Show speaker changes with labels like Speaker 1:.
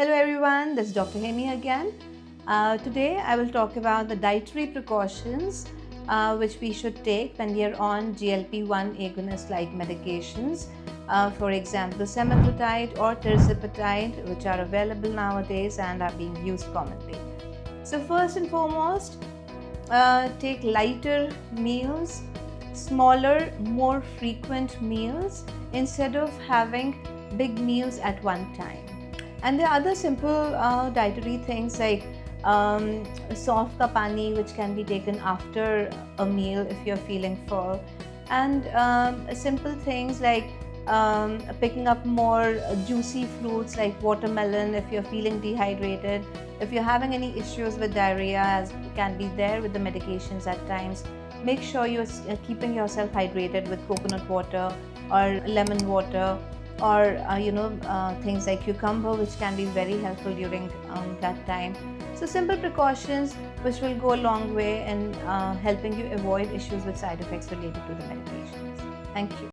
Speaker 1: Hello everyone, this is Dr. Hemi again. Today I will talk about the dietary precautions which we should take when we are on GLP-1 agonist-like medications. For example, semaglutide or tirzepatide, which are available nowadays and are being used commonly. So first and foremost, take lighter meals, smaller, more frequent meals instead of having big meals at one time. And there are other simple dietary things like soft ka pani, which can be taken after a meal if you're feeling full, and simple things like picking up more juicy fruits like watermelon if you're feeling dehydrated. If you're having any issues with diarrhea, as can be there with the medications at times, make sure you're keeping yourself hydrated with coconut water or lemon water, or things like cucumber, which can be very helpful during that time. So simple precautions which will go a long way in helping you avoid issues with side effects related to the medications. Thank you.